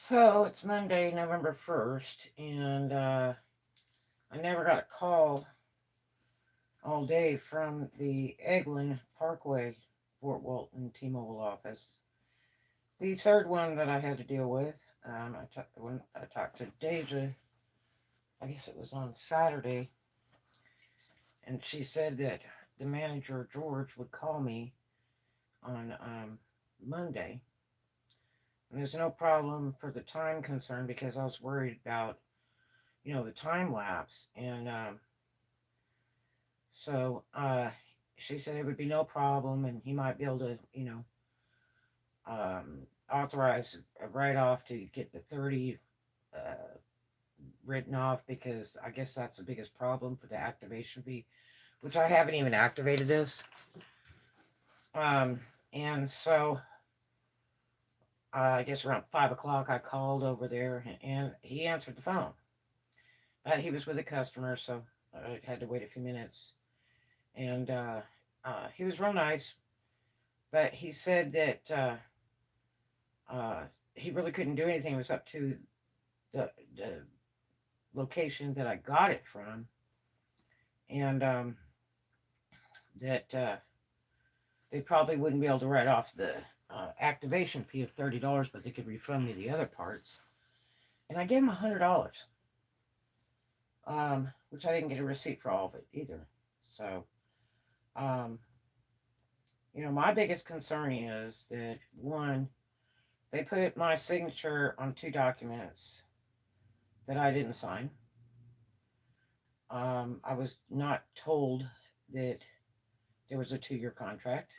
So it's Monday, November 1st, and I never got a call all day from the Eglin Parkway, Fort Walton T-Mobile office. The third one that I had to deal with, when I talked to Deja, I guess it was on Saturday, and she said that the manager, George, would call me on Monday. And there's no problem for the time concern because I was worried about, the time lapse. And so she said it would be no problem and he might be able to, authorize a write off to get the 30 uh, written off because I guess that's the biggest problem for the activation fee, which I haven't even activated this. And so I guess around 5 o'clock I called over there and he answered the phone. He was with a customer, so I had to wait a few minutes. And he was real nice, but he said that he really couldn't do anything. It was up to the location that I got it from, and that they probably wouldn't be able to write off the activation fee of $30, but they could refund me the other parts. And I gave him $100, which I didn't get a receipt for all of it either. So, um, my biggest concern is that one, they put my signature on two documents that I didn't sign. I was not told that there was a 2-year contract.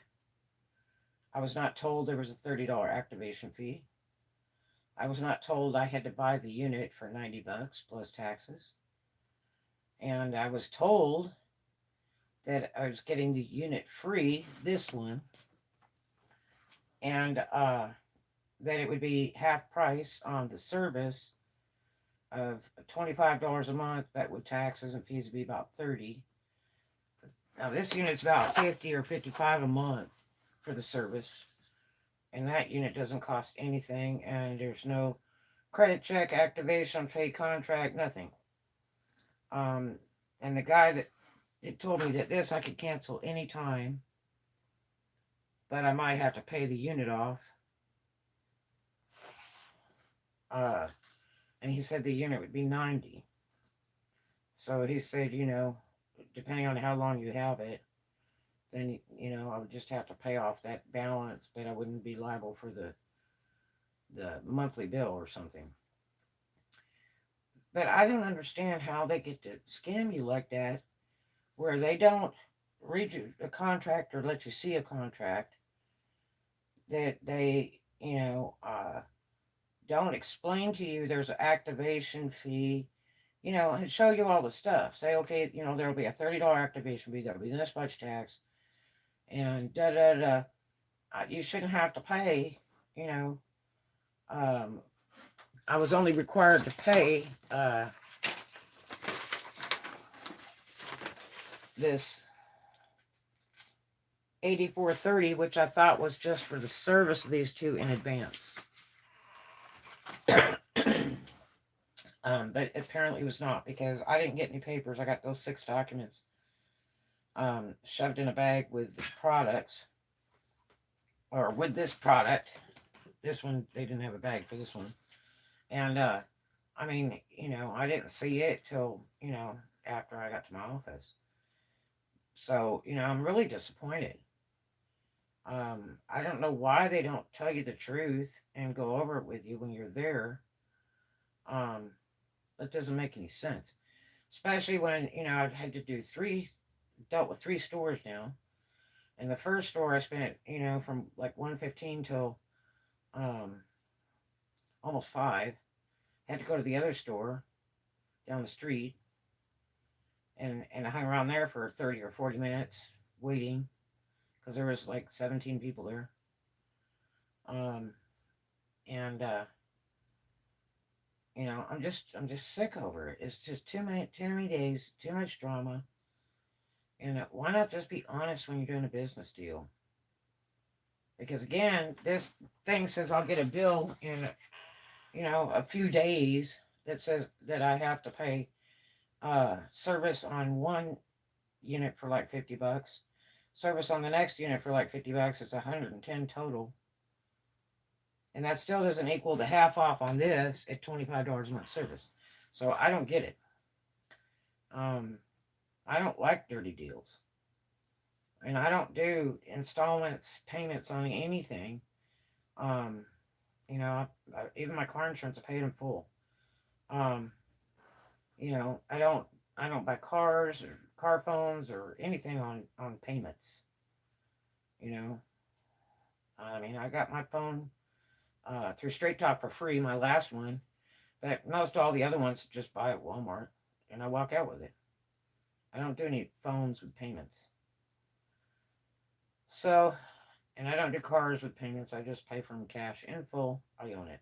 I was not told there was a $30 activation fee. I was not told I had to buy the unit for $90 plus taxes. And I was told that I was getting the unit free, this one, and that it would be half price on the service of $25 a month, but with taxes and fees would be about 30. Now this unit's about 50 or 55 a month for the service, and that unit doesn't cost anything, and there's no credit check, activation, fake contract, nothing. And the guy that it told me that this I could cancel anytime, but I might have to pay the unit off. And he said the unit would be 90. So he said, depending on how long you have it, then I would just have to pay off that balance, but I wouldn't be liable for the monthly bill or something. But I don't understand how they get to scam you like that, where they don't read you a contract or let you see a contract, that they, don't explain to you there's an activation fee, and show you all the stuff. Say, okay, there'll be a $30 activation fee, there'll be this much tax, and da da da. You shouldn't have to pay, you know. I was only required to pay this 84.30, which I thought was just for the service of these two in advance. But apparently it was not, because I didn't get any papers. I got those 6 documents shoved in a bag with the products, or with this product. This one, they didn't have a bag for this one. And, I mean, I didn't see it till, after I got to my office. So, I'm really disappointed. I don't know why they don't tell you the truth and go over it with you when you're there. That doesn't make any sense. Especially when, I've had to dealt with 3 stores now. And the first store I spent, from like 1:15 till almost 5. Had to go to the other store down the street. And I hung around there for 30 or 40 minutes waiting, because there was like 17 people there. And I'm just sick over it. It's just too many days, too much drama. And why not just be honest when you're doing a business deal? Because again, this thing says I'll get a bill in, a few days that says that I have to pay service on one unit for like $50. Service on the next unit for like $50. It's 110 total. And that still doesn't equal the half off on this at $25 a month service. So I don't get it. Um, I don't like dirty deals. And I don't do installments, payments on anything. Um, even my car insurance, I paid in full. Um, I don't buy cars or car phones or anything on payments. You know, I mean, I got my phone through Straight Talk for free, my last one, but most all the other ones just buy at Walmart, and I walk out with it. I don't do any phones with payments. So, and I don't do cars with payments. I just pay for them cash in full. I own it.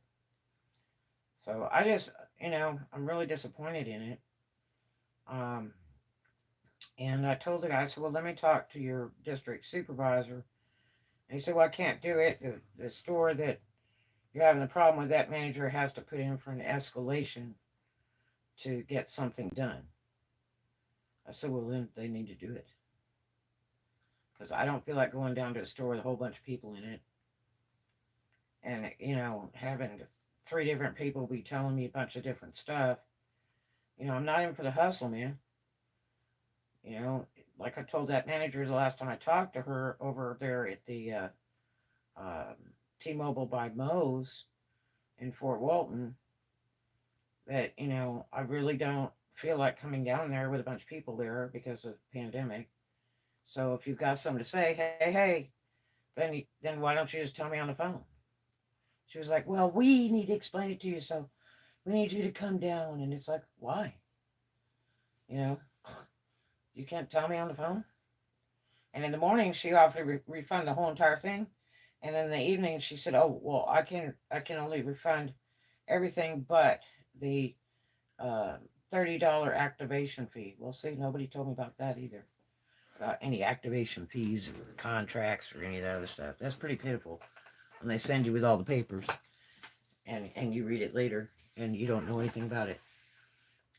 So I just, I'm really disappointed in it. Um, and I told the guy, I said, well, let me talk to your district supervisor. And he said, well, I can't do it. The store that you're having the problem with, that manager has to put in for an escalation to get something done. I said, well, then they need to do it. Because I don't feel like going down to a store with a whole bunch of people in it. And, having three different people be telling me a bunch of different stuff. I'm not in for the hustle, man. Like I told that manager the last time I talked to her over there at the um, T-Mobile by Moe's in Fort Walton, that, I really don't feel like coming down there with a bunch of people there because of the pandemic. So if you've got something to say, hey, then why don't you just tell me on the phone? She was like, well, we need to explain it to you, so we need you to come down. And it's like, why? You know, you can't tell me on the phone. And in the morning, she offered to refund the whole entire thing. And in the evening, she said, oh, well, I can only refund everything but the uh, $30 activation fee. Well, see, nobody told me about that either. About any activation fees or contracts or any of that other stuff. That's pretty pitiful. And they send you with all the papers, and you read it later, and you don't know anything about it.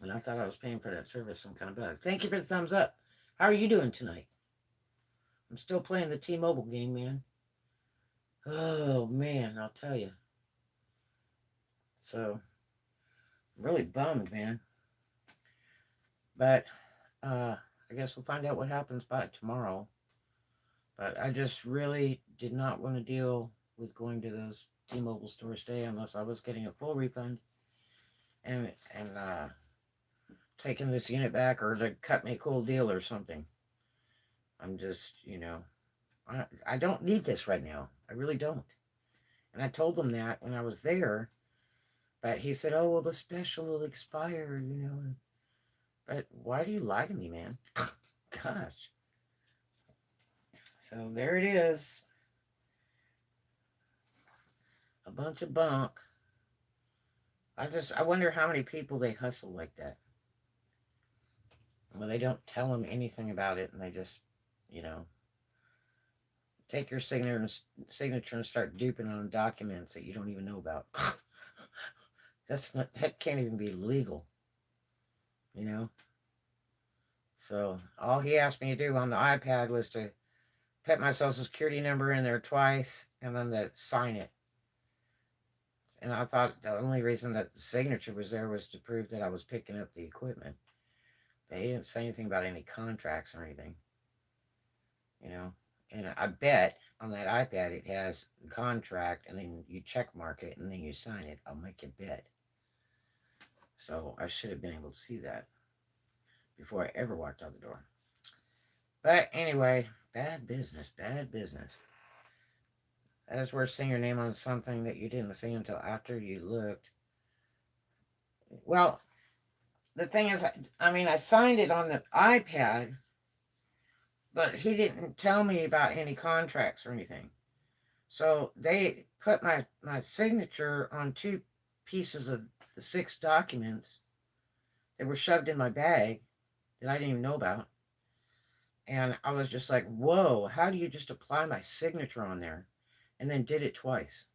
And I thought I was paying for that service, some kind of bug. Thank you for the thumbs up. How are you doing tonight? I'm still playing the T-Mobile game, man. Oh, man, I'll tell you. So, I'm really bummed, man. But, I guess we'll find out what happens by tomorrow. But I just really did not want to deal with going to those T-Mobile stores today unless I was getting a full refund and taking this unit back, or to cut me a cool deal or something. I'm just, I don't need this right now. I really don't. And I told him that when I was there, but he said, oh, well, the special will expire. But why do you lie to me, man? Gosh. So there it is. A bunch of bunk. I wonder how many people they hustle like that. Well, they don't tell them anything about it, and they just, take your signature and start duping on documents that you don't even know about. That can't even be legal, you know. So all he asked me to do on the iPad was to put my social security number in there twice and then to sign it. And I thought the only reason that the signature was there was to prove that I was picking up the equipment. But he didn't say anything about any contracts or anything, And I bet on that iPad it has the contract, and then you check mark it, and then you sign it. I'll make you bet. So I should have been able to see that before I ever walked out the door. But anyway, bad business, bad business. That is worth seeing your name on something that you didn't see until after you looked. Well, the thing is, I signed it on the iPad, but he didn't tell me about any contracts or anything. So they put my signature on 2 pieces of the 6 documents that were shoved in my bag that I didn't even know about. And I was just like, whoa, how do you just apply my signature on there? And then did it twice.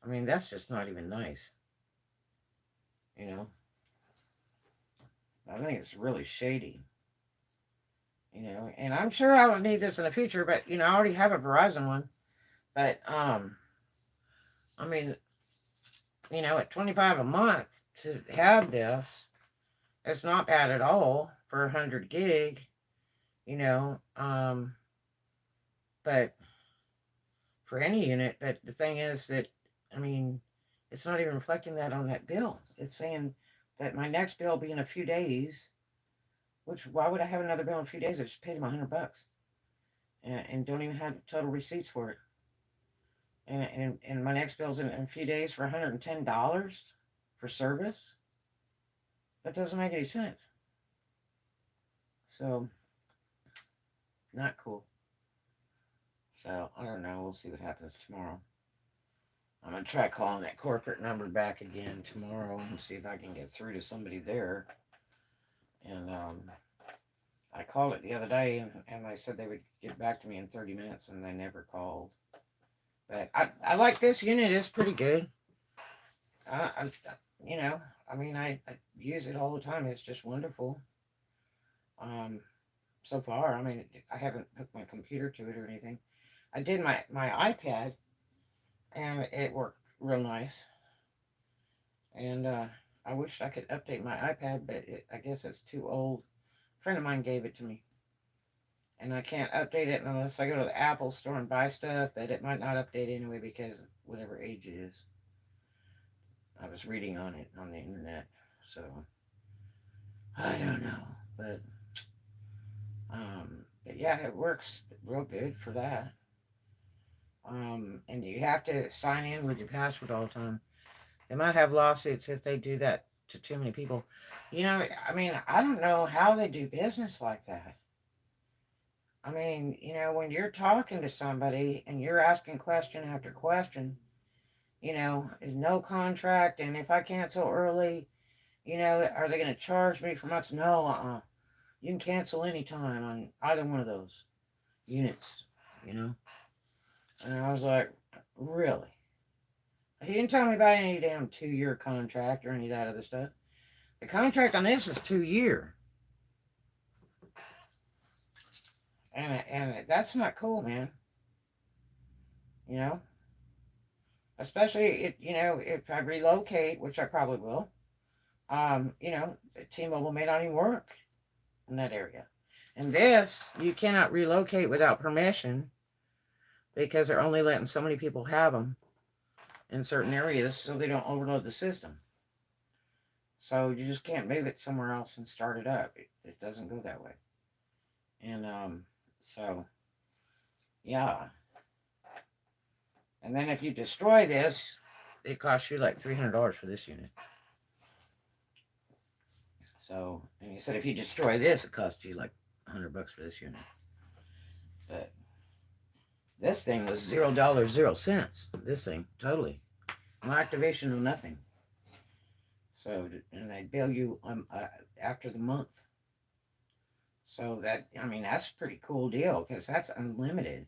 I mean, that's just not even nice. You know, I think it's really shady. You know, and I'm sure I will need this in the future, but you know, I already have a Verizon one. But I mean, you know, at 25 a month to have this, it's not bad at all for 100 gig. You know, but for any unit. But the thing is that, I mean, it's not even reflecting that on that bill. It's saying that my next bill will be in a few days. Which, why would I have another bill in a few days? I just paid him $100 and don't even have total receipts for it. And my next bill's in a few days for $110 for service. That doesn't make any sense. So, not cool. So, I don't know. We'll see what happens tomorrow. I'm going to try calling that corporate number back again tomorrow and see if I can get through to somebody there. And I called it the other day and they said they would get back to me in 30 minutes and they never called. But I like this unit. It's pretty good. I you know, I mean, I use it all the time. It's just wonderful. Um, so far, I mean, I haven't hooked my computer to it or anything. I did my iPad, and it worked real nice. And I wish I could update my iPad, but I guess it's too old. A friend of mine gave it to me, and I can't update it unless I go to the Apple store and buy stuff. But it might not update anyway because of whatever age it is. I was reading on it on the internet, so I don't know, but yeah, it works real good for that. And you have to sign in with your password all the time. They might have lawsuits if they do that to too many people. You know, I mean, I don't know how they do business like that. I mean, you know, when you're talking to somebody and you're asking question after question, you know, there's no contract, and if I cancel early, you know, are they going to charge me for months? No, you can cancel anytime on either one of those units, you know? And I was like, really? He didn't tell me about any damn 2-year contract or any of that other stuff. The contract on this is 2-year. And that's not cool, man. You know? Especially, you know, if I relocate, which I probably will, you know, T-Mobile may not even work in that area. And this, you cannot relocate without permission because they're only letting so many people have them in certain areas so they don't overload the system. So you just can't move it somewhere else and start it up. It doesn't go that way. And so, yeah. And then if you destroy this, it costs you like $300 for this unit. So, and you said if you destroy this, it costs you like $100 for this unit. But this thing was $0, 0 cents. This thing, totally. No activation, no nothing. So, and they bill you after the month. So that, I mean, that's a pretty cool deal because that's unlimited.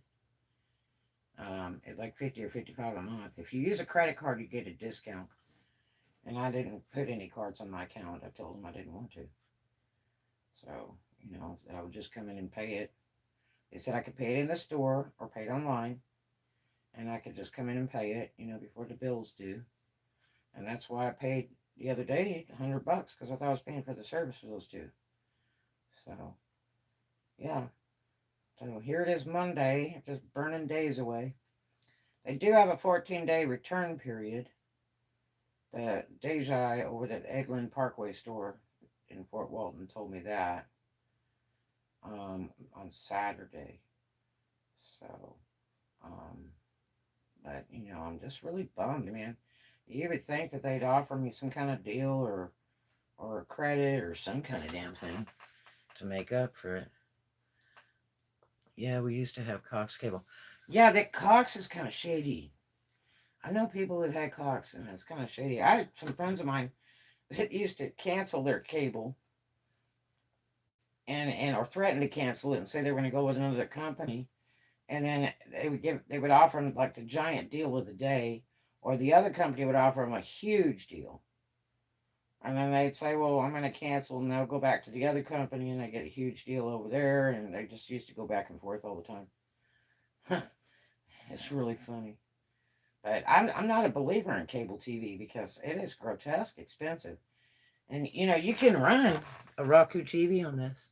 At like 50 or 55 a month. If you use a credit card, you get a discount. And I didn't put any cards on my account. I told them I didn't want to. So, you know, I would just come in and pay it. They said I could pay it in the store or pay it online. And I could just come in and pay it, you know, before the bills due. And that's why I paid the other day $100 because I thought I was paying for the service for those two. So, yeah. So here it is Monday, just burning days away. They do have a 14-day return period. The Deja over at Eglin Parkway store in Fort Walton told me that on Saturday. So, but you know, I'm just really bummed, man. You would think that they'd offer me some kind of deal or a credit or some kind of damn thing to make up for it. Yeah, we used to have Cox cable. Yeah, that Cox is kind of shady. I know people that had Cox, and it's kind of shady. I had some friends of mine that used to cancel their cable and or threaten to cancel it and say they were going to go with another company, and then they would offer them like the giant deal of the day, Or the other company would offer them a huge deal. And then they'd say, well, I'm going to cancel, and they'll go back to the other company, and they get a huge deal over there, and they just used to go back and forth all the time. It's really funny. But I'm not a believer in cable TV because it is grotesque expensive. And, you can run a Roku TV on this.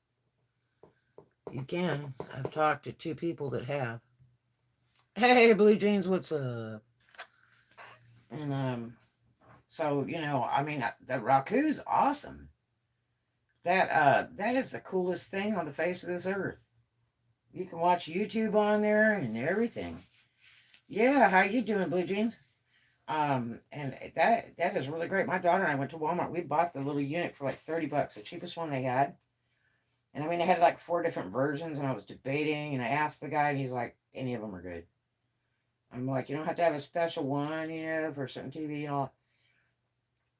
You can. I've talked to 2 people that have. Hey, Blue Jeans, what's up? And, so, I mean, the Roku's awesome. That is the coolest thing on the face of this earth. You can watch YouTube on there and everything. Yeah, how you doing, Blue Jeans? And that is really great. My daughter and I went to Walmart. We bought the little unit for like $30, the cheapest one they had. And I mean, they had like 4 different versions, and I was debating, and I asked the guy, and he's like, any of them are good. I'm like, you don't have to have a special one, for certain TV and all.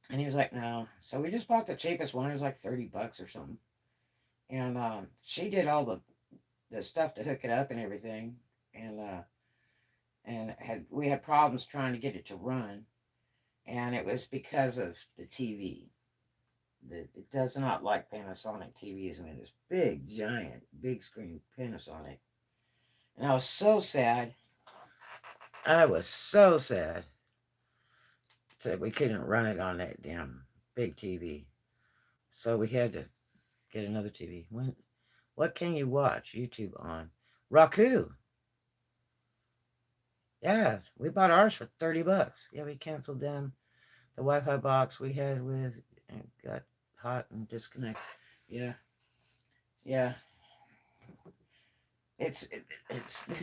And he was like, no. So we just bought the cheapest one. It was like $30 or something. And she did all the stuff to hook it up and everything. And we had problems trying to get it to run. And it was because of the TV. It does not like Panasonic TVs, and it is big, giant, big screen Panasonic. And I was so sad. I was so sad that we couldn't run it on that damn big TV. So we had to get another TV. What can you watch YouTube on? Roku. Yeah, we bought ours for $30. Yeah, we canceled them. The Wi-Fi box we had with and got hot and disconnected. Yeah, yeah. It's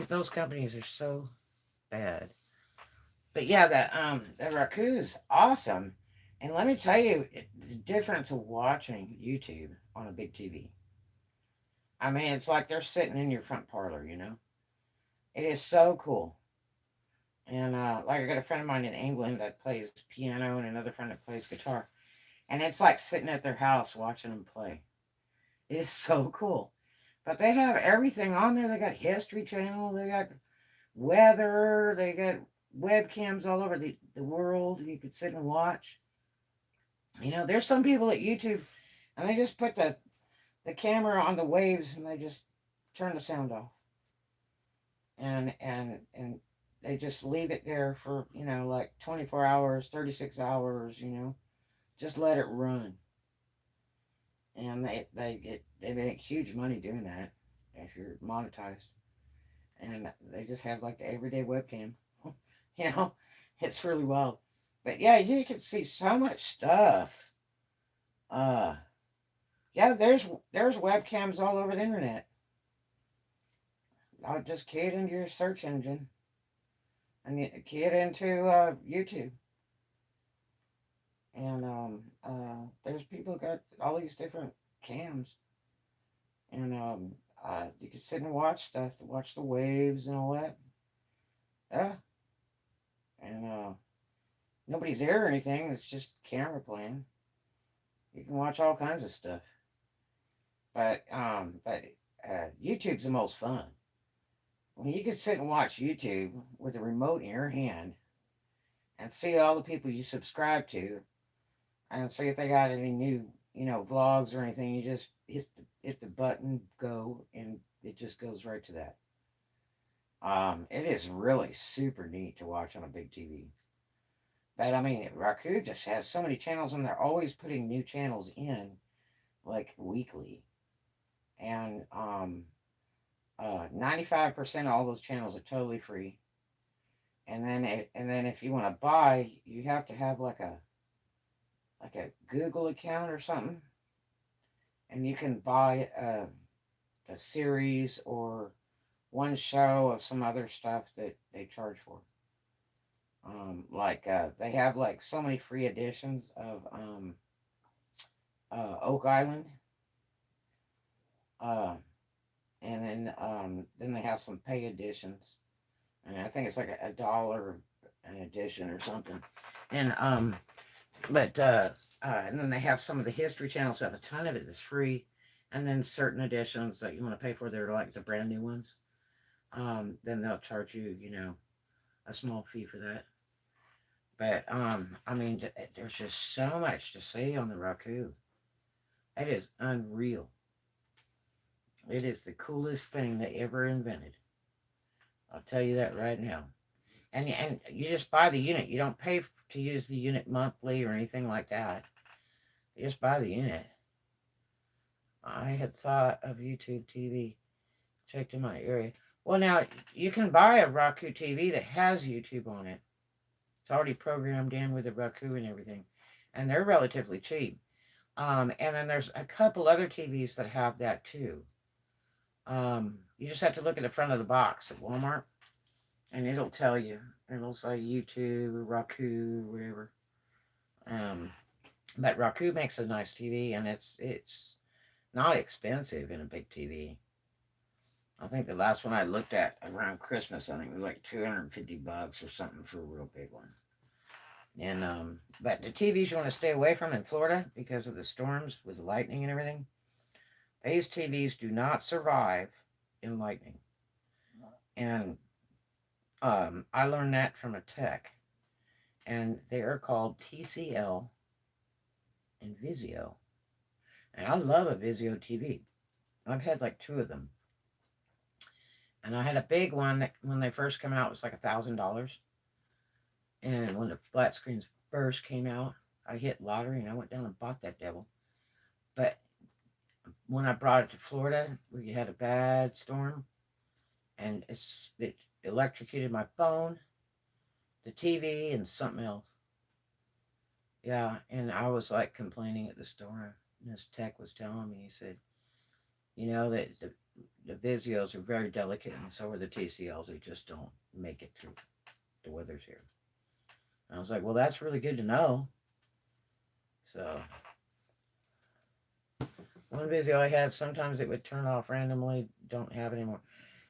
those companies are so bad. But yeah, the Roku is awesome. And let me tell you the difference of watching YouTube on a big TV. I mean, it's like they're sitting in your front parlor. It is so cool. And like I got a friend of mine in England that plays piano, and another friend that plays guitar. And it's like sitting at their house watching them play. It is so cool. But they have everything on there. They got History Channel. They got weather. They got webcams all over the world. You could sit and watch. There's some people at YouTube, and they just put the camera on the waves, and they just turn the sound off. And they just leave it there for, like 24 hours, 36 hours, just let it run. And they make huge money doing that if you're monetized. And they just have like the everyday webcam. It's really wild. But yeah, you can see so much stuff. Yeah, there's webcams all over the internet. I'll just key it into your search engine and you key it into YouTube. And there's people who got all these different cams. And you can sit and watch stuff, watch the waves and all that. Yeah. And nobody's there or anything. It's just camera playing. You can watch all kinds of stuff. But YouTube's the most fun. When you can sit and watch YouTube with a remote in your hand and see all the people you subscribe to and see if they got any new, vlogs or anything, you just hit the button, go, and it just goes right to that. It is really super neat to watch on a big TV. But I mean, Roku just has so many channels, and they're always putting new channels in, like weekly. And 95% of all those channels are totally free. And then if you want to buy, you have to have like a Google account or something, and you can buy a series or one show of some other stuff that they charge for. They have like so many free editions of Oak Island. And then they have some pay editions, and I think it's like $1 an edition or something. And and then they have some of the History Channel stuff. A ton of it is free, and then certain editions that you want to pay for, they're like the brand new ones. Then they'll charge you, a small fee for that. But I mean, there's just so much to see on the Roku. It is unreal. It is the coolest thing they ever invented. I'll tell you that right now. And you just buy the unit. You don't pay to use the unit monthly or anything like that. You just buy the unit. I had thought of YouTube TV checked in my area. Well, now you can buy a Roku TV that has YouTube on it. It's already programmed in with the Roku and everything, and they're relatively cheap. And then there's a couple other TVs that have that too. You just have to look at the front of the box at Walmart, and it'll tell you. It'll say YouTube, Roku, whatever. Um, but Roku makes a nice TV, and it's not expensive in a big TV. I think the last one I looked at around Christmas, I think it was like $250 or something for a real big one. And but the TVs you want to stay away from in Florida because of the storms with lightning and everything. These TVs do not survive in lightning. And I learned that from a tech. And they are called TCL and Vizio. And I love a Vizio TV. I've had like two of them. And I had a big one that when they first came out was like $1,000. And when the flat screens first came out, I hit lottery and I went down and bought that devil. But when I brought it to Florida, we had a bad storm, and it electrocuted my phone, the TV, and something else. Yeah, and I was like complaining at the store. And this tech was telling me, he said, you know, that the Vizios are very delicate, and so are the TCLs. They just don't make it through the weather's here. And I was like, well, that's really good to know. So one Vizio I had, sometimes it would turn off randomly. Don't have it anymore.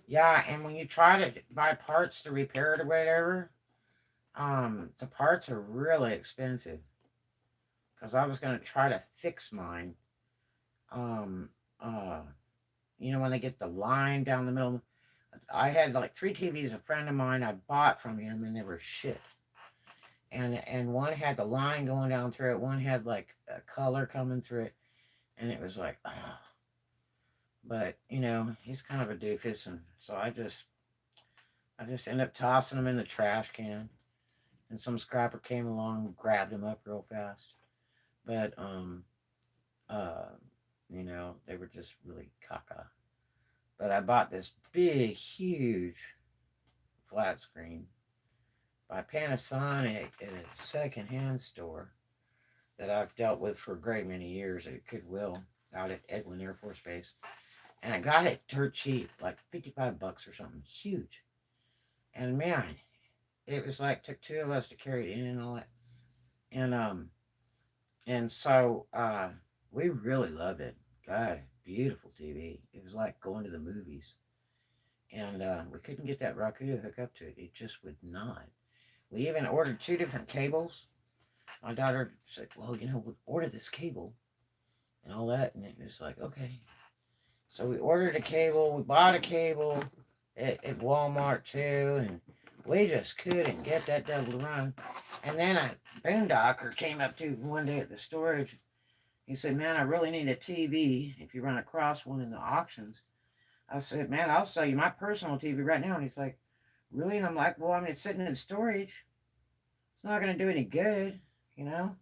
Yeah, and when you try to buy parts to repair it or whatever, the parts are really expensive. Because I was gonna try to fix mine. Um, uh, you know when they get the line down the middle. I had like three TVs. A friend of mine I bought from him, and they were shit. And one had the line going down through it. One had like a color coming through it, and it was like, oh. But you know he's kind of a doofus, and so I just ended up tossing them in the trash can. And some scrapper came along and grabbed him up real fast. But uh, you know, they were just really caca. But I bought this big, huge flat screen by Panasonic at a secondhand store that I've dealt with for a great many years at Goodwill out at Eglin Air Force Base. And I got it dirt cheap, like $55 or something. Huge. And man, it was like took two of us to carry it in and all that. And so we really loved it. God, beautiful TV. It was like going to the movies. And we couldn't get that Roku to hook up to it. It just would not. We even ordered two different cables. My daughter said, well, you know, we'll order this cable and all that. And it was like, okay. So we ordered a cable. We bought a cable at Walmart too. And we just couldn't get that devil to run. And then a boondocker came up to one day at the storage. He said, man, I really need a TV if you run across one in the auctions. I said, man, I'll sell you my personal TV right now. And he's like, really? And I'm like, well, I mean, it's sitting in storage. It's not going to do any good, you know?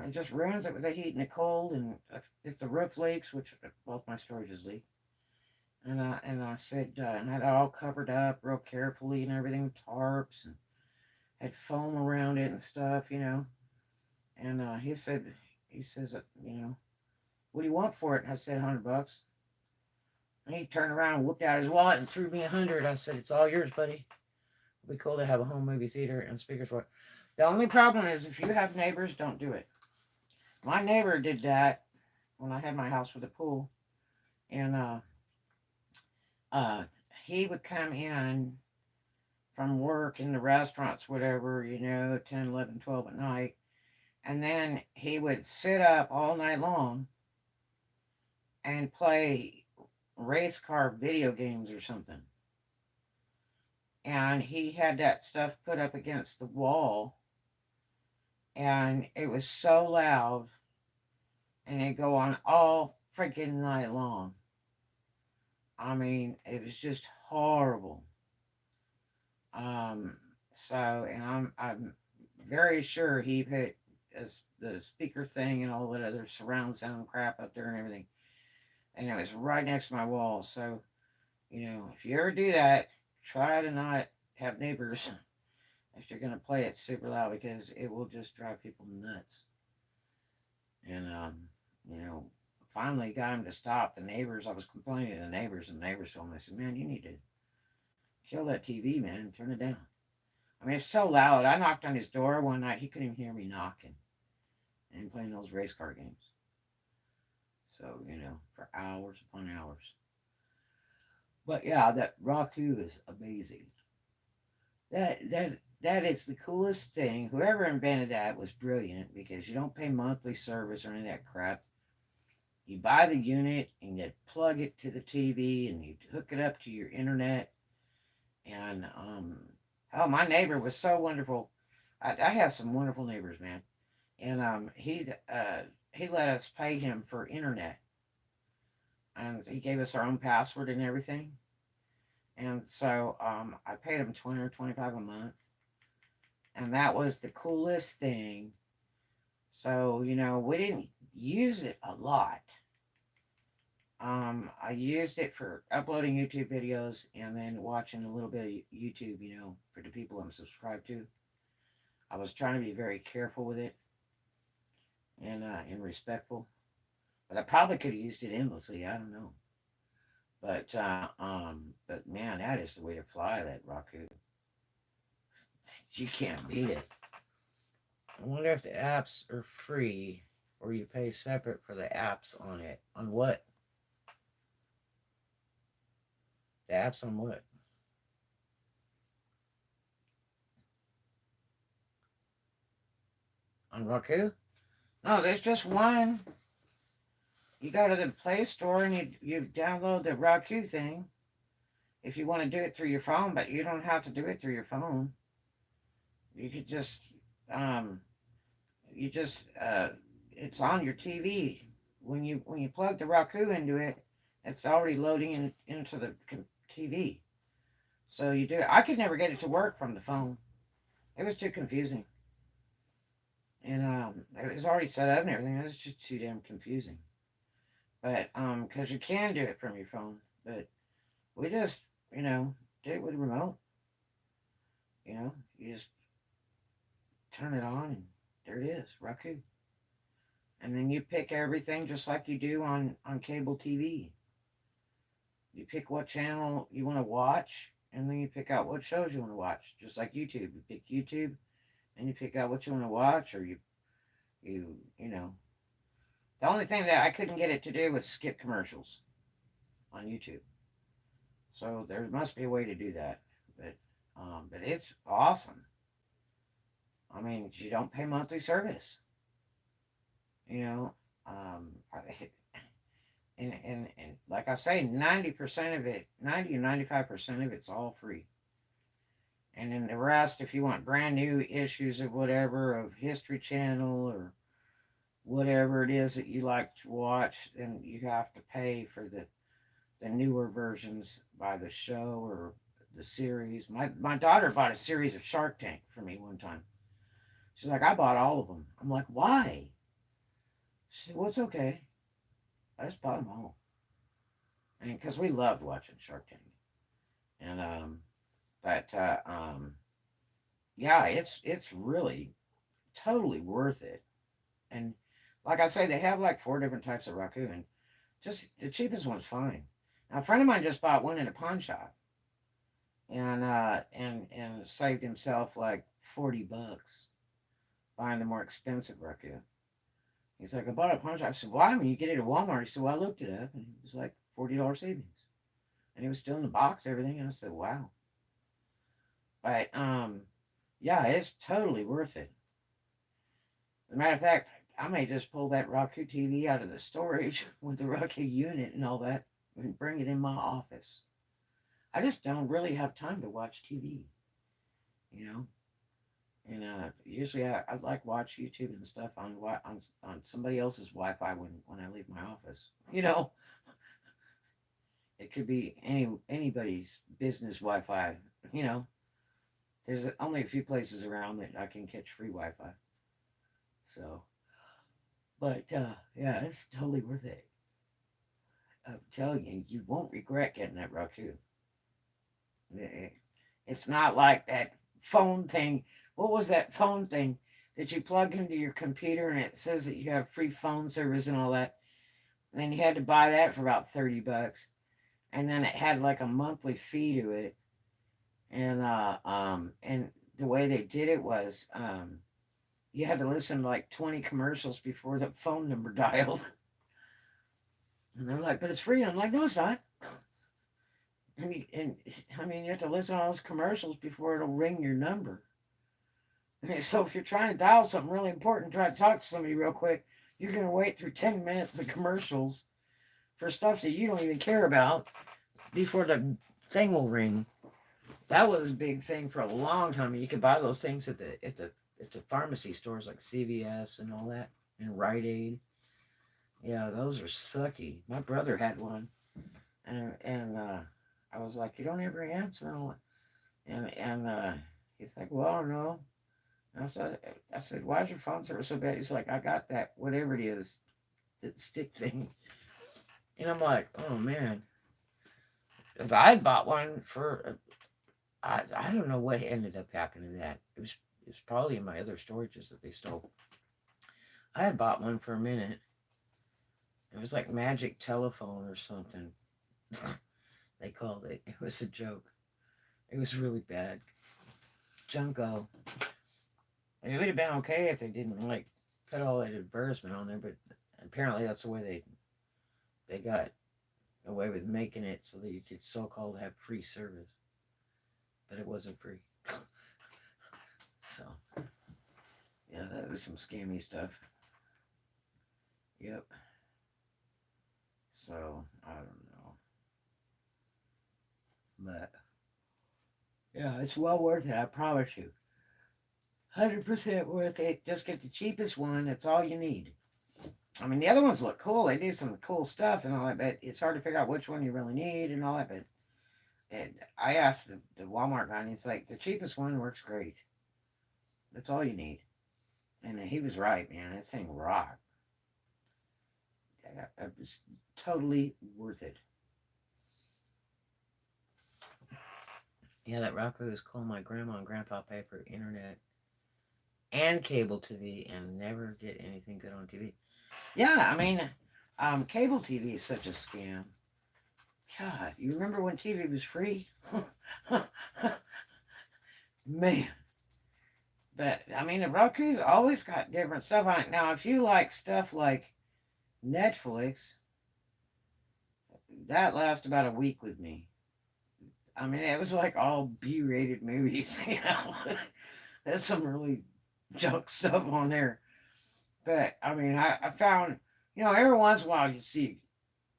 It just ruins it with the heat and the cold. And if the roof leaks, which both my storages leak. And I said, and I had it all covered up real carefully and everything with tarps and had foam around it and stuff, you know. And he says, you know, what do you want for it? And I said, $100. And he turned around and whipped out his wallet and threw me 100. I said, it's all yours, buddy. It'd be cool to have a home movie theater and speakers for it. The only problem is if you have neighbors, don't do it. My neighbor did that when I had my house with a pool. And uh, he would come in from work in the restaurants, whatever, you know, 10, 11, 12 at night. And then he would sit up all night long and play race car video games or something. and he had that stuff put up against the wall, and it was so loud, and it'd go on all freaking night long. I mean, it was just horrible. Um, so, and I'm very sure he put the speaker thing and all that other surround sound crap up there and everything, and it was right next to my wall. So, if you ever do that, try to not have neighbors if you're gonna play it super loud, because it will just drive people nuts. And you know, finally got him to stop. The neighbors, I was complaining to the neighbors, and the neighbors told me, I said, "Man, you need to kill that TV, man, and turn it down." I mean, it's so loud. I knocked on his door one night. He couldn't even hear me knocking and playing those race car games. So, for hours upon hours. But yeah, that Raku is amazing. That is the coolest thing. Whoever invented that was brilliant, because you don't pay monthly service or any of that crap. You buy the unit and you plug it to the TV and you hook it up to your internet. And oh, my neighbor was so wonderful. I have some wonderful neighbors, man. And he let us pay him for internet, and he gave us our own password and everything. And so I paid him 20 or 25 a month, and that was the coolest thing. So we didn't use it a lot. I used it for uploading YouTube videos and then watching a little bit of YouTube, for the people I'm subscribed to. I was trying to be very careful with it and respectful, but I probably could have used it endlessly. I don't know, but man, that is the way to fly, that Raku. You can't beat it. I wonder if the apps are free or you pay separate for the apps on it. On what? The apps on what? On Roku? No, there's just one. You go to the Play Store and you download the Roku thing if you want to do it through your phone, but you don't have to do it through your phone. You could just um it's on your TV. When you plug the Roku into it, it's already loading into the TV. So you do. I could never get it to work from the phone. It was too confusing, and it was already set up and everything. It was just too damn confusing. But because you can do it from your phone, but we just did it with a remote. You just turn it on and there it is, Roku. And then you pick everything just like you do on cable TV. You pick what channel you want to watch, and then you pick out what shows you want to watch, just like YouTube. You pick YouTube, and you pick out what you want to watch, or you. The only thing that I couldn't get it to do was skip commercials on YouTube. So there must be a way to do that, but it's awesome. I mean, you don't pay monthly service, you know. And like I say, 90% of it, 90 or 95% of it's all free. And then the rest, if you want brand new issues of whatever, of History Channel or whatever it is that you like to watch, then you have to pay for the newer versions by the show or the series. My daughter bought a series of Shark Tank for me one time. She's like, I bought all of them. I'm like, why? She said, well, it's okay. I just bought them all. And because we loved watching Shark Tank. And, but, yeah, it's really totally worth it. And like I say, they have like 4 different types of raku, and just the cheapest one's fine. Now, a friend of mine just bought one in a pawn shop, and saved himself like $40 buying the more expensive raku. He's like, I bought it at a pawn shop. I said, why? When you get it at Walmart? He said, well, I looked it up, and it was like $40 savings, and it was still in the box, everything. And I said, wow. But yeah, it's totally worth it. As a matter of fact, I may just pull that Roku TV out of the storage with the Roku unit and all that and bring it in my office. I just don't really have time to watch TV, you know. And usually I like watch YouTube and stuff on on somebody else's Wi-Fi when I leave my office. You know, it could be anybody's business Wi-Fi. You know, there's only a few places around that I can catch free Wi-Fi. So, but yeah, it's totally worth it. I'm telling you, you won't regret getting that Roku. It's not like that phone thing. What was that phone thing that you plug into your computer and it says that you have free phone service and all that? And then you had to buy that for about $30, and then it had like a monthly fee to it. And the way they did it was you had to listen to like 20 commercials before the phone number dialed. And they're like, but it's free. I'm like, no, it's not. And I mean, you have to listen to all those commercials before it'll ring your number. So if you're trying to dial something really important, try to talk to somebody real quick, you're going to wait through 10 minutes of commercials for stuff that you don't even care about before the thing will ring. That was a big thing for a long time. You could buy those things at the pharmacy stores like CVS and all that, and Rite Aid. Yeah, those are sucky. My brother had one, and I was like, you don't ever answer, and he's like, well, no. And I said, why's your phone service so bad? He's like, I got that whatever it is, that stick thing. And I'm like, oh man, because I bought one for I don't know what ended up happening to that. It was probably in my other storages that they stole. I had bought one for a minute. It was like Magic Telephone or something. They called it. It was a joke. It was really bad. Junko. It would have been okay if they didn't like put all that advertisement on there, but apparently that's the way they got away with making it so that you could so-called have free service, but it wasn't free. So yeah, that was some scammy stuff. Yep. So I don't know, but yeah, it's well worth it. I promise you, 100% worth it. Just get the cheapest one. That's all you need. I mean, the other ones look cool. They do some cool stuff and all that, but it's hard to figure out which one you really need and all that. But I asked the Walmart guy, and he's like, the cheapest one works great. That's all you need. And he was right, man. That thing rocked. It was totally worth it. Yeah, that Roku is cool. My grandma and grandpa pay for internet and cable TV and never get anything good on TV. Yeah, I mean, cable TV is such a scam. God, you remember when TV was free? Man. But, I mean, the Roku's always got different stuff on it. Now, if you like stuff like Netflix, that lasts about a week with me. I mean, it was like all B-rated movies, you know. There's some really junk stuff on there. But, I mean, I found, every once in a while you see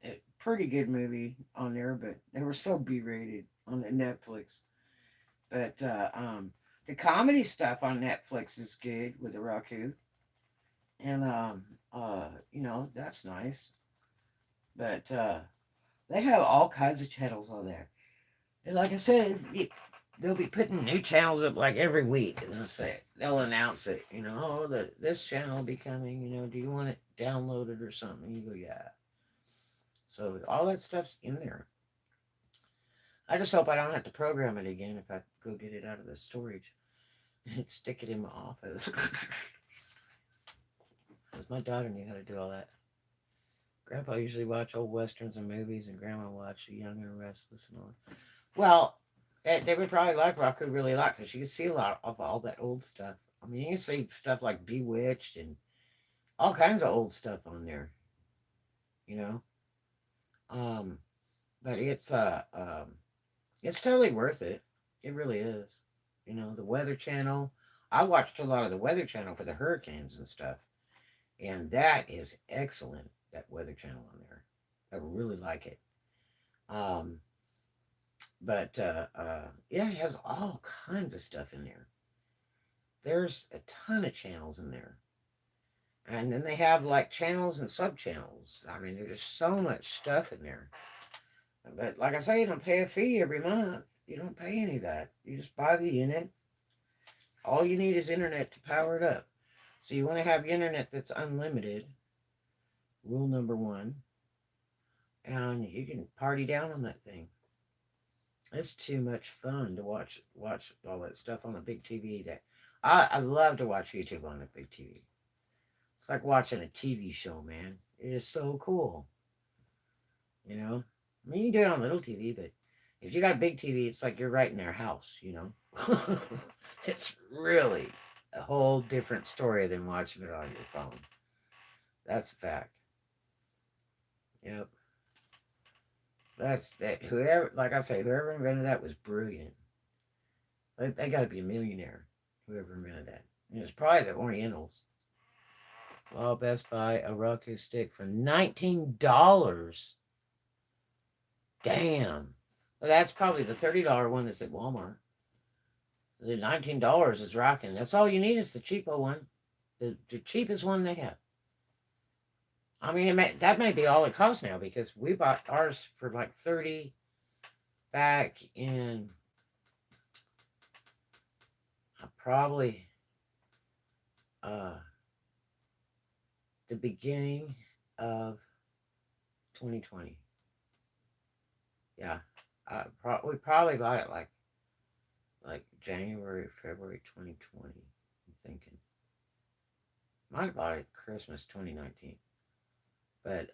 a pretty good movie on there, but they were so B-rated on the Netflix. But the comedy stuff on Netflix is good with the Roku, and that's nice. But they have all kinds of channels on there, and like I said, they'll be putting new channels up like every week, and they'll announce it. This channel will be coming. Do you want it downloaded or something? You go, yeah. So all that stuff's in there. I just hope I don't have to program it again if I go get it out of the storage and stick it in my office. Because my daughter knew how to do all that. Grandpa usually watch old westerns and movies, and Grandma watched The Young and the Restless and all that. Well, they would probably like Roku really a lot because you can see a lot of all that old stuff. I mean, you can see stuff like Bewitched and all kinds of old stuff on there. You know, um, but it's totally worth it. It really is. The Weather Channel. I watched a lot of the Weather Channel for the hurricanes and stuff. And that is excellent, that Weather Channel on there. I really like it. Um, But yeah, it has all kinds of stuff in there. There's a ton of channels in there. And then they have like channels and sub channels. I mean, there's just so much stuff in there. But like I say, you don't pay a fee every month. You don't pay any of that. You just buy the unit. All you need is internet to power it up. So you want to have internet that's unlimited. Rule number one. And you can party down on that thing. It's too much fun to watch all that stuff on a big TV. That I love to watch YouTube on a big TV. It's like watching a TV show, man. It is so cool. You know, I mean, you can do it on little TV, but if you got a big TV, it's like you're right in their house. You know, it's really a whole different story than watching it on your phone. That's a fact. Yep. That's that. Whoever, like I say, whoever invented that was brilliant. They got to be a millionaire. Whoever invented that. And it's probably the Orientals. Well, Best Buy a Roku stick for $19. Damn. Well, that's probably the $30 one that's at Walmart. The $19 is rocking. That's all you need is the cheapo one. The cheapest one they have. I mean, that may be all it costs now because we bought ours for like 30 back in probably the beginning of 2020. Yeah, we probably bought it like January, February 2020. I'm thinking might have bought it Christmas 2019. But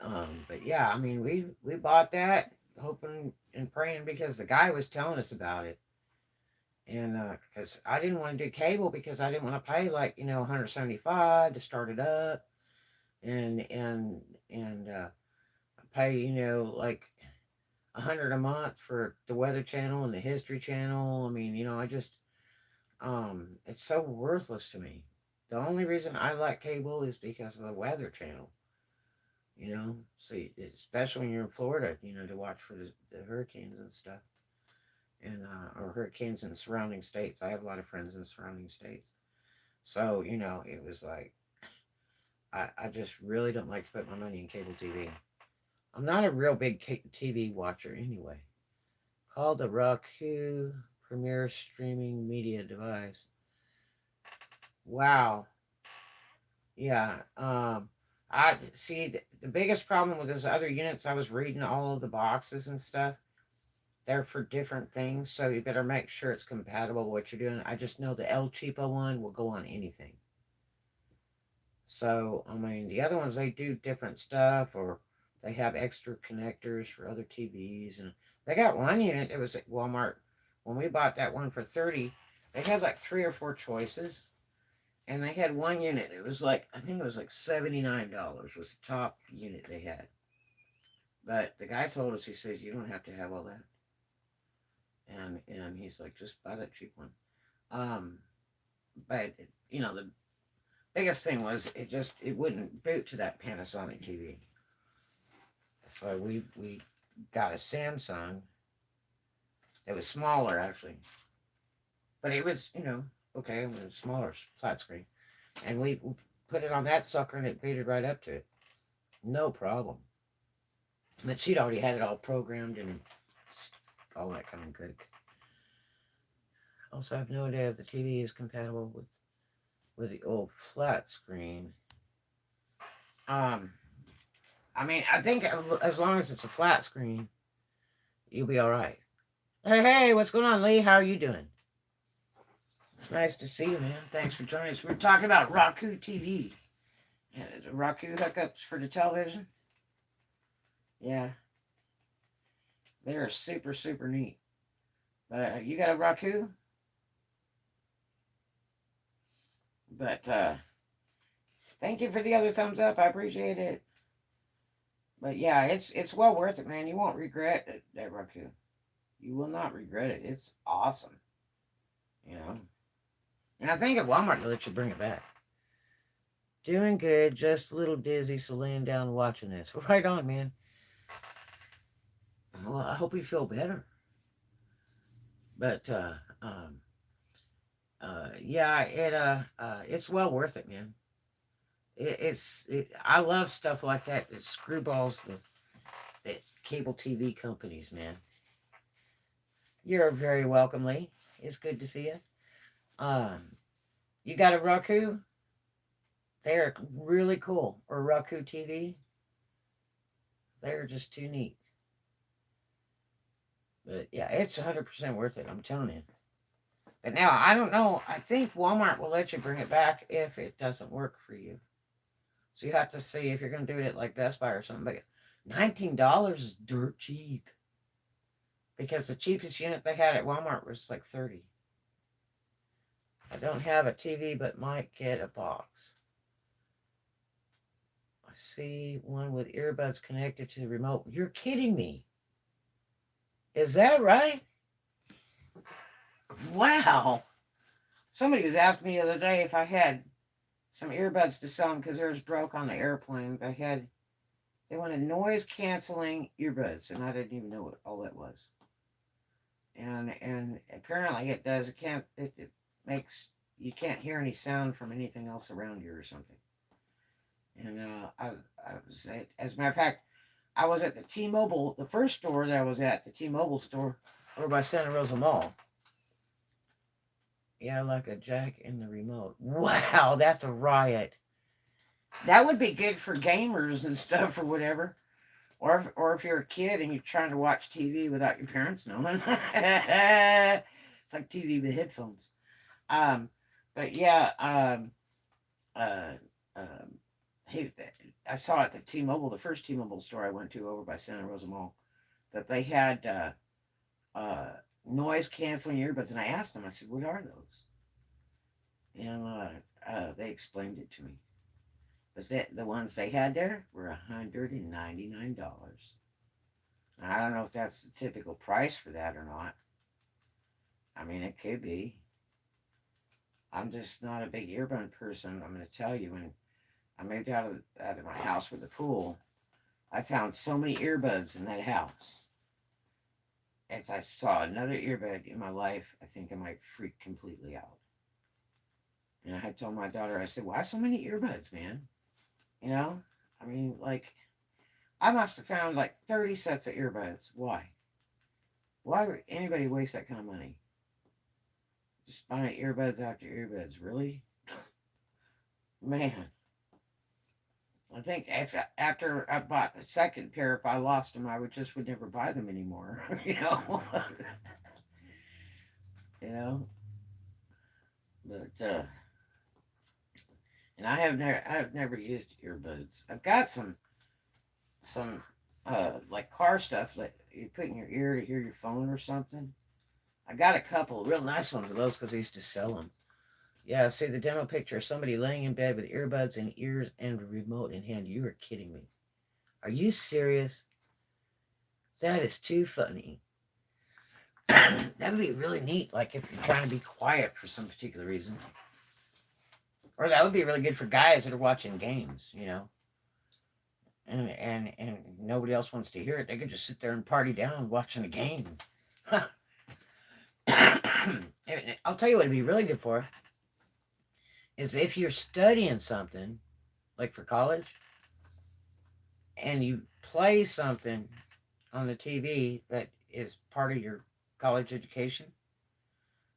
yeah, I mean, we bought that hoping and praying because the guy was telling us about it, and because I didn't want to do cable because I didn't want to pay like 175 to start it up, and pay like 100 a month for the Weather Channel and the History Channel. I mean, I just it's so worthless to me. The only reason I like cable is because of the Weather Channel. So especially when you're in Florida, to watch for the hurricanes and stuff, and or hurricanes in the surrounding states. I have a lot of friends in the surrounding states, so it was like I just really don't like to put my money in cable TV. I'm not a real big TV watcher anyway. Called the Roku Premier Streaming Media Device. Wow. Yeah. I see the biggest problem with those other units. I was reading all of the boxes and stuff. They're for different things, so you better make sure it's compatible with what you're doing. I just know the El Cheapo one will go on anything. So I mean, the other ones they do different stuff, or they have extra connectors for other TVs, and they got one unit. It was at Walmart when we bought that one for 30. They had like 3 or 4 choices. And they had one unit. It was like, I think it was like $79 was the top unit they had. But the guy told us, he says, you don't have to have all that. And he's like, just buy that cheap one. But the biggest thing was it wouldn't boot to that Panasonic TV. So we got a Samsung. It was smaller actually. But it was, okay, it was a smaller flat screen. And we put it on that sucker and it booted right up to it. No problem. But she'd already had it all programmed and all that kind of good. Also, I have no idea if the TV is compatible with the old flat screen. I mean, I think as long as it's a flat screen, you'll be all right. Hey, what's going on, Lee? How are you doing? It's nice to see you, man. Thanks for joining us. We're talking about Roku TV. Yeah, the Roku hookups for the television. Yeah. They're super, super neat. But you got a Roku? But thank you for the other thumbs up. I appreciate it. But yeah, it's well worth it, man. You won't regret that Roku. You will not regret it. It's awesome. And I think at Walmart they'll let you bring it back. Doing good, just a little dizzy, so laying down watching this. Right on, man. Well, I hope you feel better. But yeah, it's well worth it, man. I love stuff like that. It screwballs the cable TV companies, man. You're very welcome, Lee. It's good to see you. You got a Roku? They're really cool. Or Roku TV. They're just too neat. But yeah, it's 100% worth it. I'm telling you. But now I don't know. I think Walmart will let you bring it back if it doesn't work for you. So you have to see if you're going to do it at like Best Buy or something. But $19 is dirt cheap. Because the cheapest unit they had at Walmart was like 30. I don't have a TV, but might get a box. I see one with earbuds connected to the remote. You're kidding me. Is that right? Wow. Somebody was asking me the other day if I had some earbuds to sell them because theirs broke on the airplane. They wanted noise canceling earbuds, and I didn't even know what all that was. And apparently it does. It makes you can't hear any sound from anything else around you or something. And I was at, as a matter of fact, I was at the T-Mobile, the first store that I was at, the T-Mobile store over by Santa Rosa Mall. Yeah, like a jack in the remote. Wow, that's a riot. That would be good for gamers and stuff or whatever. Or if you're a kid and you're trying to watch TV without your parents knowing. It's like TV with headphones. Um, but yeah, uh, um, hey, I saw at the T-Mobile, the first T-Mobile store I went to over by Santa Rosa Mall, that they had uh, noise canceling earbuds, and I asked them. I said, "What are those?" And they explained it to me. But the ones they had there were $199. I don't know if that's the typical price for that or not. I mean, it could be. I'm just not a big earbud person. I'm going to tell you, when I moved out of my house with the pool, I found so many earbuds in that house. If I saw another earbud in my life, I think I might freak completely out. And I had told my daughter, I said, "Why so many earbuds, man?" You know? I mean, like, I must have found like 30 sets of earbuds. Why? Why would anybody waste that kind of money? Just buying earbuds after earbuds, really? Man. I think after I bought the second pair, if I lost them, I would never buy them anymore. you know, you know. But and I've never used earbuds. I've got some like car stuff that you put in your ear to hear your phone or something. I got a couple real nice ones of those because I used to sell them. Yeah, see the demo picture of somebody laying in bed with earbuds in ears and a remote in hand. You are kidding me. Are you serious? That is too funny. That would be really neat, like if you're trying to be quiet for some particular reason. Or that would be really good for guys that are watching games, you know. And nobody else wants to hear it. They could just sit there and party down watching a game. I'll tell you what it'd be really good for is if you're studying something, like for college, and you play something on the TV that is part of your college education,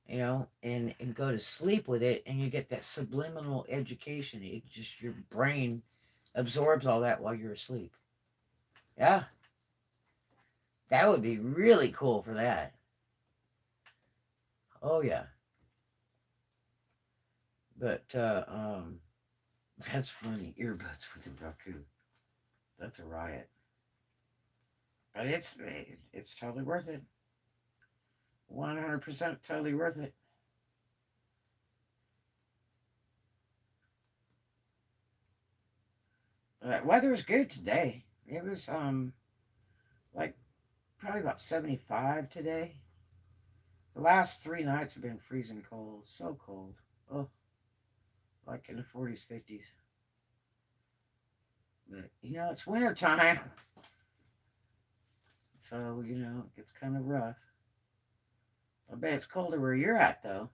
you know, and go to sleep with it, and you get that subliminal education. It just your brain absorbs all that while you're asleep. Yeah, that would be really cool for that. Oh yeah, but that's funny. Earbuds with the Roku. That's a riot. But it's totally worth it. 100% totally worth it. Weather is good today. It was like probably about 75 today. The last 3 nights have been freezing cold. So cold. Oh, like in the 40s, 50s. But you know, it's winter time. So, you know, it's kind of rough. I bet it's colder where you're at, though.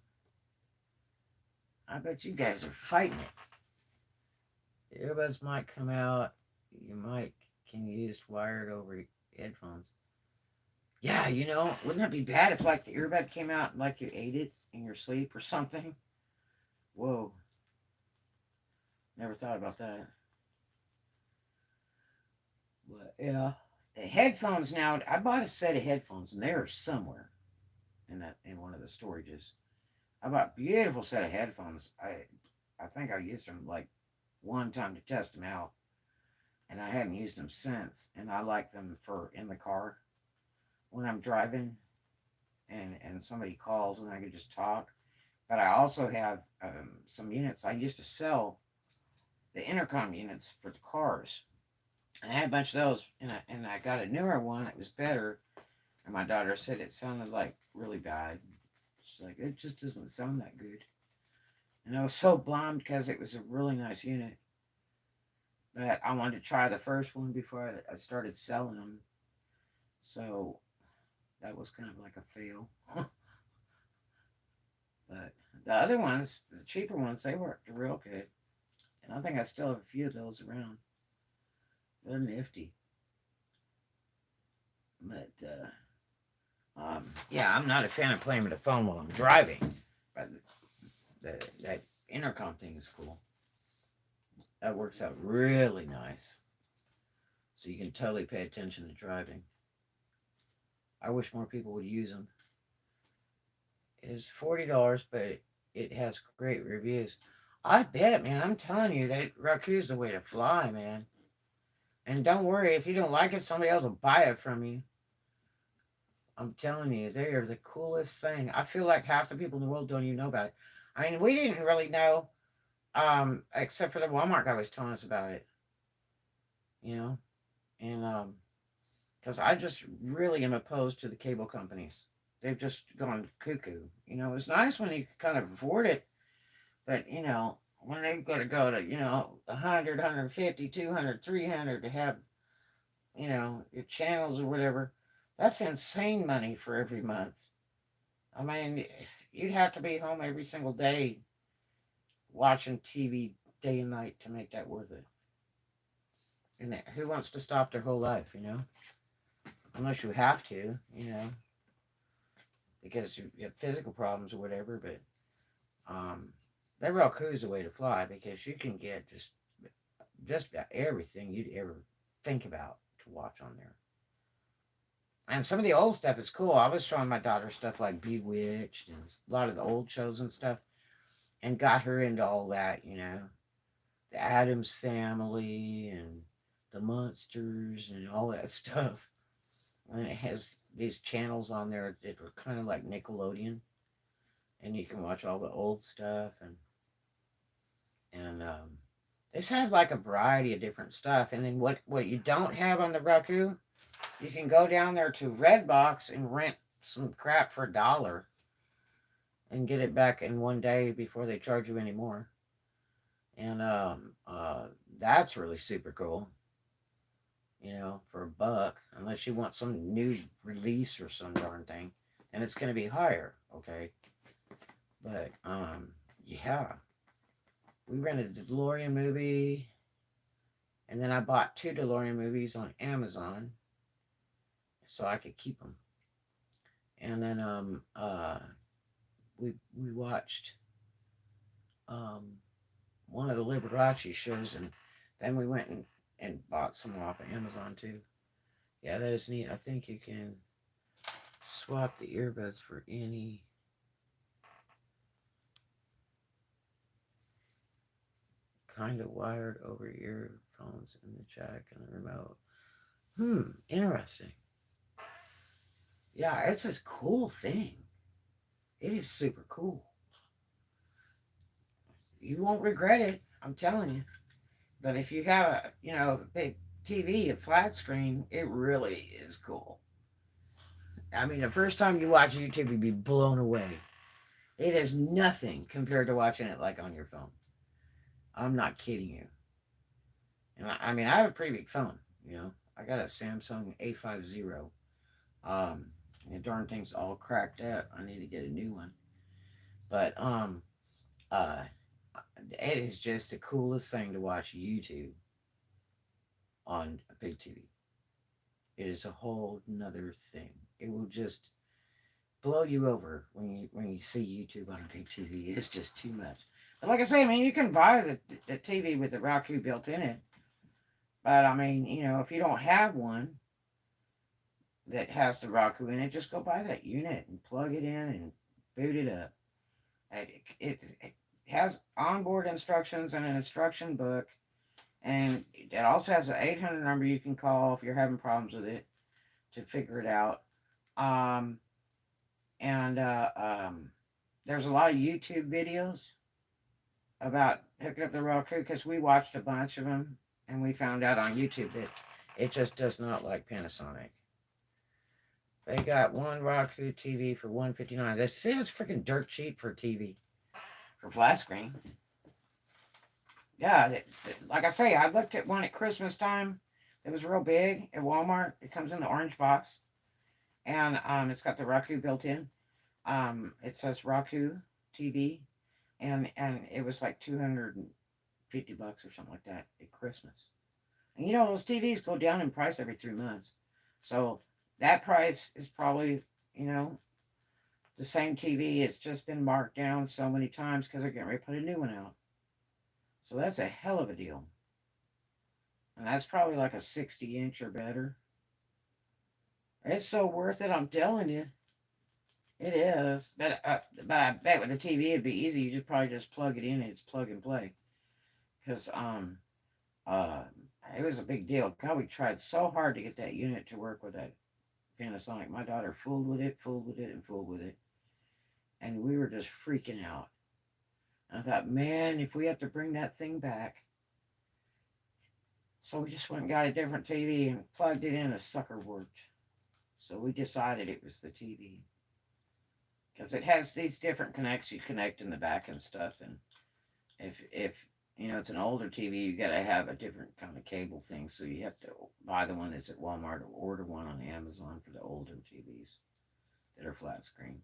I bet you guys are fighting it. The earbuds might come out. You might can use wired over headphones. Yeah, wouldn't that be bad if like the earbud came out and like you ate it in your sleep or something? Whoa, never thought about that. But yeah, the headphones now. I bought a set of headphones and they are somewhere in one of the storages. I bought a beautiful set of headphones. I think I used them like one time to test them out, and I haven't used them since. And I like them for in the car when I'm driving and somebody calls and I can just talk. But I also have some units. I used to sell the intercom units for the cars. And I had a bunch of those, and I got a newer one that was better. And my daughter said it sounded like really bad. She's like, it just doesn't sound that good. And I was so bummed because it was a really nice unit. But I wanted to try the first one before I started selling them. So that was kind of like a fail. But the other ones, the cheaper ones, they worked real good. And I think I still have a few of those around. They're nifty. But yeah, I'm not a fan of playing with the phone while I'm driving. But that intercom thing is cool. That works out really nice. So you can totally pay attention to driving. I wish more people would use them. It is $40, but it has great reviews. I bet, man. I'm telling you, that Raku's the way to fly, man. And don't worry, if you don't like it, somebody else will buy it from you. I'm telling you, they are the coolest thing. I feel like half the people in the world don't even know about it. I mean, we didn't really know, except for the Walmart guy was telling us about it, you know? And, because I just really am opposed to the cable companies. They've just gone cuckoo. It's nice when you kind of afford it, but, when they've got to go to, 100, 150, 200, 300 to have, your channels or whatever, that's insane money for every month. I mean, you'd have to be home every single day watching TV day and night to make that worth it. And who wants to stop their whole life? Unless you have to, because you have physical problems or whatever. But that Roku is a way to fly because you can get just about everything you'd ever think about to watch on there. And some of the old stuff is cool. I was showing my daughter stuff like Bewitched and a lot of the old shows and stuff, and got her into all that. The Addams Family and the Monsters and all that stuff. And it has these channels on there that are kind of like Nickelodeon, and you can watch all the old stuff and they just have like a variety of different stuff. And then what you don't have on the Roku, you can go down there to Redbox and rent some crap for $1 and get it back in one day before they charge you anymore. And that's really super cool. For $1, unless you want some new release or some darn thing, and it's going to be higher, okay? But yeah, we rented the DeLorean movie, and then I bought 2 DeLorean movies on Amazon, so I could keep them. And then we watched one of the Liberace shows, and then we went and bought some off of Amazon too. Yeah, that is neat. I think you can swap the earbuds for any kind of wired over earphones in the jack and the remote. Interesting. Yeah, it's a cool thing. It is super cool. You won't regret it, I'm telling you. But if you have a big TV, a flat screen, it really is cool. I mean, the first time you watch YouTube, you'd be blown away. It is nothing compared to watching it like on your phone. I'm not kidding you. And I mean, I have a pretty big phone. I got a Samsung A50. Um, The darn thing's all cracked up. I need to get a new one. But uh, it is just the coolest thing to watch YouTube on a big TV. It is a whole nother thing. It will just blow you over when you see YouTube on a big TV. It's just too much. But like I say, I mean, you can buy the TV with the Roku built in it. But I mean, if you don't have one that has the Roku in it, just go buy that unit and plug it in and boot it up. It has onboard instructions and an instruction book, and it also has an 800 number you can call if you're having problems with it to figure it out. Um, and there's a lot of YouTube videos about hooking up the Roku because we watched a bunch of them and we found out on YouTube that it just does not like Panasonic. They got one Roku TV for $159. That says freaking dirt cheap for a TV for flat screen. Yeah, like I say, I looked at one at Christmas time. It was real big at Walmart. It comes in the orange box, and it's got the Roku built in. It says Roku TV, and it was like $250 or something like that at Christmas. And those TVs go down in price every 3 months, so that price is probably the same TV. It's just been marked down so many times because they're getting ready to put a new one out. So that's a hell of a deal. And that's probably like a 60-inch or better. It's so worth it, I'm telling you. It is. But I bet with the TV it'd be easy. You just probably just plug it in and it's plug and play. Because uh it was a big deal. God, we tried so hard to get that unit to work with that Panasonic. My daughter fooled with it, fooled with it, and fooled with it. And we were just freaking out. And I thought, man, if we have to bring that thing back. So we just went and got a different TV and plugged it in. A sucker worked. So we decided it was the TV. Because it has these different connects you connect in the back and stuff. And if it's an older TV, you got to have a different kind of cable thing. So you have to buy the one that's at Walmart or order one on Amazon for the older TVs that are flat screen.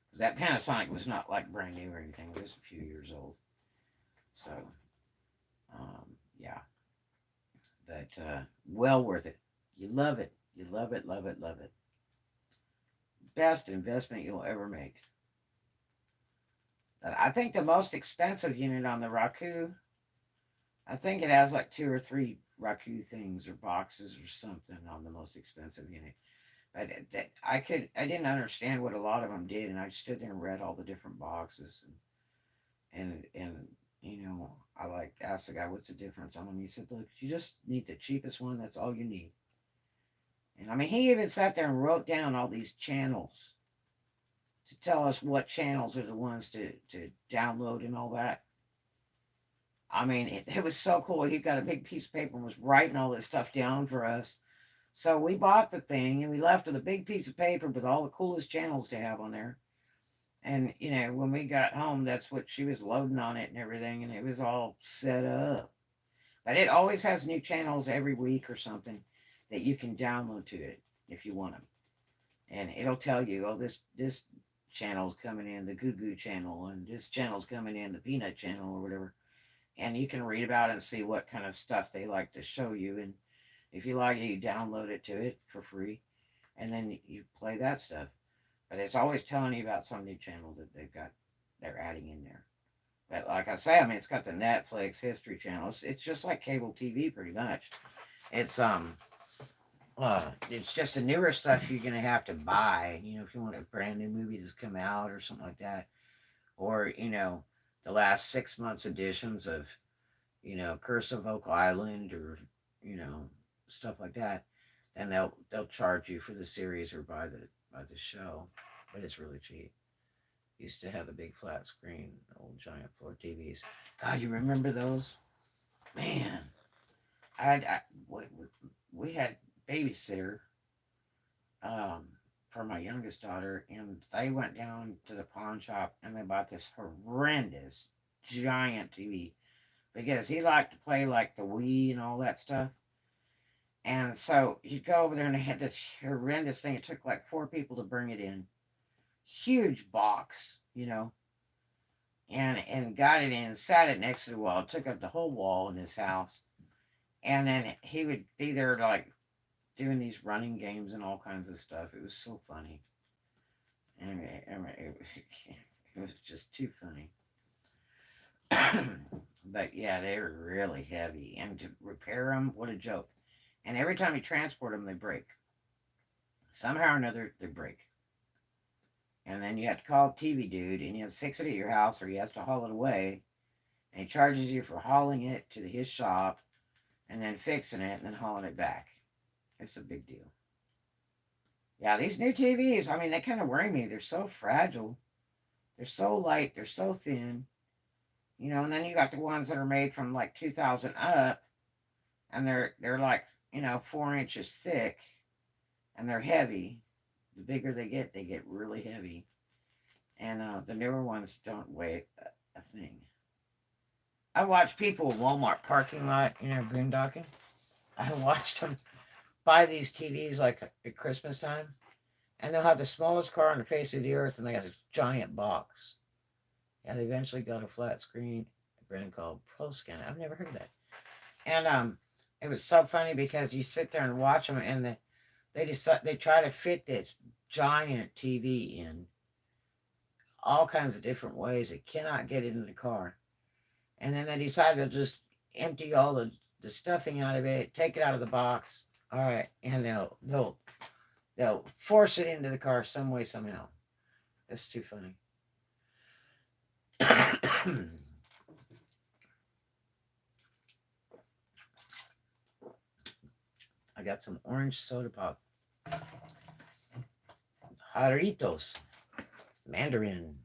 Because that Panasonic was not like brand new or anything. It was a few years old. So, yeah. But well worth it. You love it. You love it, love it, love it. Best investment you'll ever make. But I think the most expensive unit on the Roku, I think it has like 2 or 3 Roku things or boxes or something on the most expensive unit. But I didn't understand what a lot of them did, and I stood there and read all the different boxes, and I like asked the guy, "What's the difference on them?" He said, "Look, you just need the cheapest one. That's all you need." And I mean, he even sat there and wrote down all these channels to tell us what channels are the ones to download and all that. I mean, it was so cool. He got a big piece of paper and was writing all this stuff down for us. So we bought the thing and we left with a big piece of paper with all the coolest channels to have on there. And, when we got home, that's what she was loading on it and everything. And it was all set up. But it always has new channels every week or something that you can download to it if you want them. And it'll tell you, oh, this channel's coming in, the Goo Goo channel, and this channel's coming in, the Peanut channel, or whatever. And you can read about it and see what kind of stuff they like to show you. And if you like it, you download it to it for free, and then you play that stuff. But it's always telling you about some new channel that they're adding in there. But like I say, I mean, it's got the Netflix History Channel. It's just like cable TV, pretty much. It's it's just the newer stuff you're gonna have to buy. If you want a brand new movie that's come out or something like that, or the last 6 months editions of Curse of Oak Island, or stuff like that, then they'll charge you for the series or by the show, but it's really cheap. Used to have the big flat screen, old giant floor TVs. God, you remember those? Man, I we had babysitter um, for my youngest daughter, and they went down to the pawn shop and they bought this horrendous giant TV because he liked to play like the Wii and all that stuff. And so you'd go over there and they had this horrendous thing. It took like 4 people to bring it in. Huge box, and got it in, sat it next to the wall, took up the whole wall in his house. And then he would be there like doing these running games and all kinds of stuff. It was so funny. And it was just too funny. But yeah, they were really heavy. And to repair them, what a joke. And every time you transport them, they break. Somehow or another, they break. And then you have to call a TV dude and you have to fix it at your house or he has to haul it away. And he charges you for hauling it to his shop and then fixing it and then hauling it back. It's a big deal. Yeah, these new TVs, I mean, they kind of worry me. They're so fragile. They're so light. They're so thin. And then you got the ones that are made from like 2000 up and they're like, 4 inches thick and they're heavy. The bigger they get really heavy. And the newer ones don't weigh a thing. I watch people in Walmart parking lot, boondocking. I watched them buy these TVs like at Christmas time, and they'll have the smallest car on the face of the earth, and they have this giant box. Yeah, they eventually got a flat screen, a brand called ProScan. I've never heard of that. And it was so funny because you sit there and watch them, and they try to fit this giant TV in all kinds of different ways. They cannot get it in the car. And then they decide they'll just empty all the stuffing out of it, take it out of the box. All right, and they'll force it into the car some way, somehow. That's too funny. I got some orange soda pop. Jarritos. Mandarin.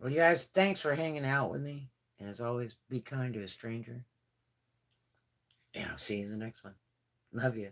Well, you guys, thanks for hanging out with me. And as always, be kind to a stranger. And I'll see you in the next one. Love you.